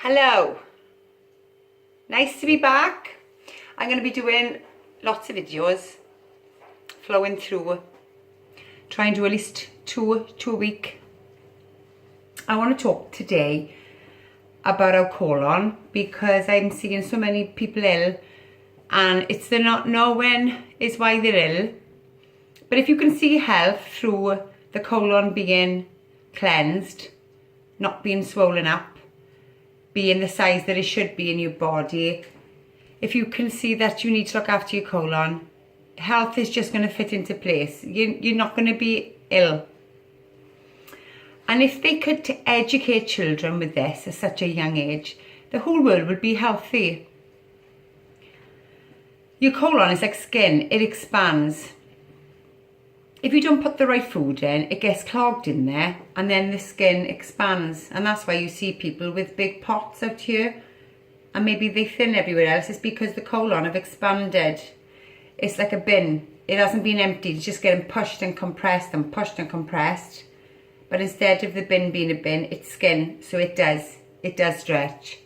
Hello, nice to be back. I'm going to be doing lots of videos, flowing through, try and do at least two a week. I want to talk today about our colon because I'm seeing so many people ill, and it's the not knowing is why they're ill. But if you can see health through the colon being cleansed, not being swollen up, being the size that it should be in your body, if you can see that you need to look after your colon, health is just going to fit into place. You're not going to be ill. And if they could educate children with this at such a young age, the whole world would be healthy. Your colon is like skin, it expands. If you don't put the right food in, it gets clogged in there and then the skin expands. And that's why you see people with big pots out here and maybe they thin everywhere else. It's because the colon have expanded. It's like a bin. It hasn't been emptied. It's just getting pushed and compressed and pushed and compressed. But instead of the bin being a bin, it's skin. So it does stretch.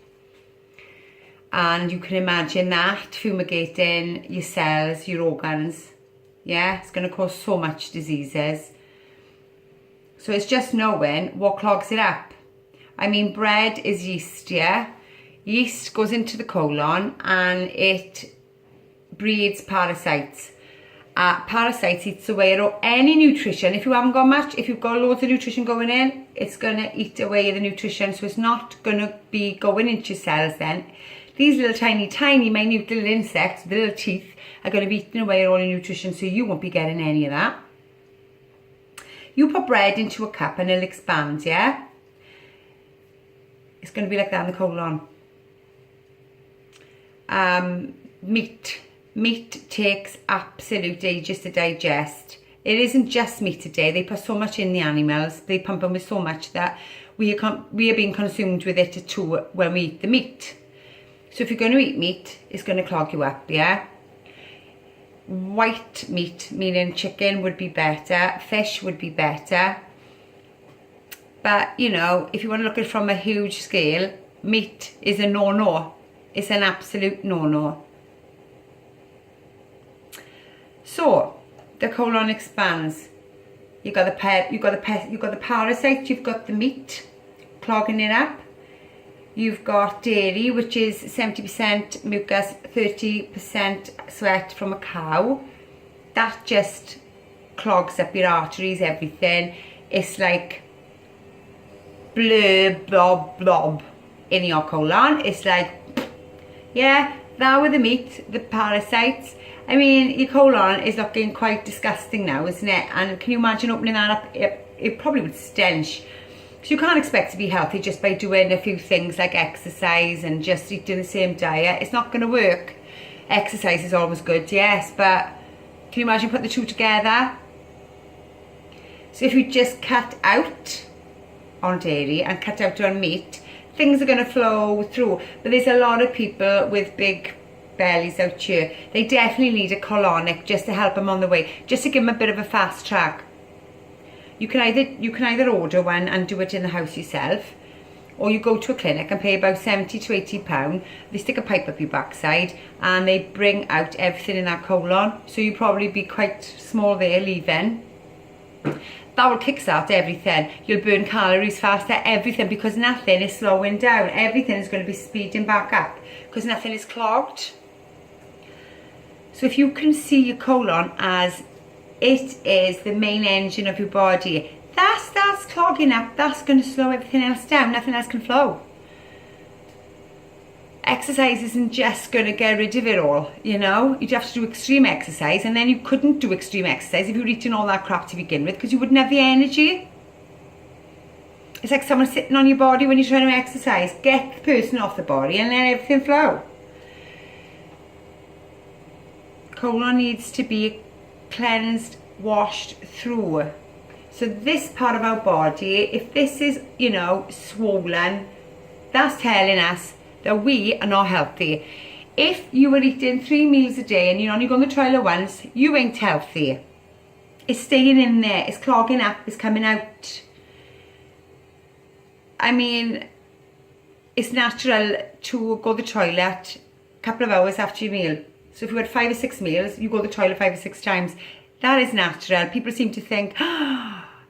And you can imagine that fumigating your cells, your organs. Yeah, it's going to cause so much diseases. So it's just knowing what clogs it up. I mean, bread is yeast, yeah? Yeast goes into the colon and it breeds parasites. Parasites eats away at any nutrition. If you haven't got much, if you've got loads of nutrition going in, it's going to eat away the nutrition. So it's not going to be going into your cells then. These little tiny, minute little insects, the little teeth, are going to be eating away at all your nutrition, so you won't be getting any of that. You put bread into a cup and it'll expand, yeah? It's going to be like that in the colon. Meat takes absolute ages to digest. It isn't just meat today. They put so much in the animals. They pump them with so much that we are being consumed with it too when we eat the meat. So if you're going to eat meat, it's going to clog you up, yeah? White meat, meaning chicken, would be better. Fish would be better. But, you know, if you want to look at it from a huge scale, meat is a no-no. It's an absolute no-no. So, the colon expands. You've got the parasite, you've got the meat clogging it up. You've got dairy, which is 70% mucus, 30% sweat from a cow. That just clogs up your arteries, everything. It's like blur, blob in your colon. It's like, yeah, that with the meat, the parasites. I mean, your colon is looking quite disgusting now, isn't it? And can you imagine opening that up? It probably would stench. So you can't expect to be healthy just by doing a few things like exercise and just eating the same diet. It's not going to work. Exercise is always good, yes, but can you imagine putting the two together? So if you just cut out on dairy and cut out on meat, things are going to flow through. But there's a lot of people with big bellies out here. They definitely need a colonic just to help them on the way, just to give them a bit of a fast track. You can either order one and do it in the house yourself, or you go to a clinic and pay about £70 to £80. They stick a pipe up your backside and they bring out everything in that colon. So you'll probably be quite small there leaving. That will kickstart everything. You'll burn calories faster, everything, because nothing is slowing down. Everything is going to be speeding back up because nothing is clogged. So if you can see your colon as it is the main engine of your body, that starts clogging up, that's going to slow everything else down. Nothing else can flow. Exercise isn't just going to get rid of it all, you know. You'd have to do extreme exercise, and then you couldn't do extreme exercise if you were eating all that crap to begin with, because you wouldn't have the energy. It's like someone sitting on your body when you're trying to exercise. Get the person off the body and let everything flow. Colon needs to be cleansed, washed through. So this part of our body, if this is, you know, swollen, that's telling us that we are not healthy. If you were eating 3 meals a day and you're only going to trial it once, you ain't healthy. It's staying in there, it's clogging up, it's coming out. I mean, it's natural to go to the toilet a couple of hours after your meal. So if you had 5 or 6 meals, you go to the toilet 5 or 6 times. That is natural. People seem to think,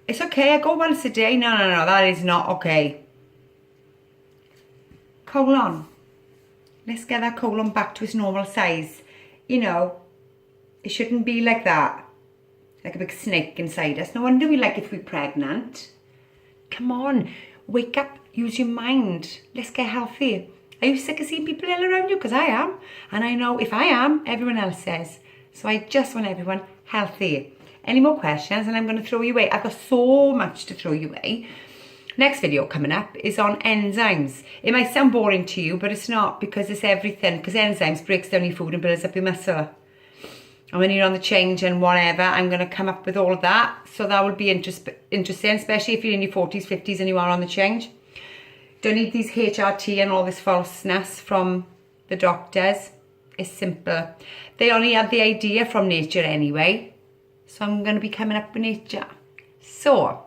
it's okay, I go once a day. No, that is not okay. Colon. Let's get that colon back to its normal size. You know, it shouldn't be like that. Like a big snake inside us. No wonder we like it if we're pregnant. Come on, wake up, use your mind. Let's get healthy. Are you sick of seeing people ill around you? Because I am. And I know if I am, everyone else says. So I just want everyone healthy. Any more questions and I'm going to throw you away. I've got so much to throw you away. Next video coming up is on enzymes. It might sound boring to you, but it's not, because it's everything. Because enzymes breaks down your food and builds up your muscle. And when you're on the change and whatever, I'm going to come up with all of that. So that will be interesting, especially if you're in your 40s, 50s and you are on the change. Don't need these HRT and all this falseness from the doctors. It's simple. They only had the idea from nature anyway. So I'm going to be coming up with nature. So,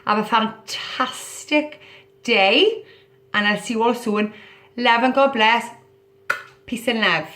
have a fantastic day. And I'll see you all soon. Love and God bless. Peace and love.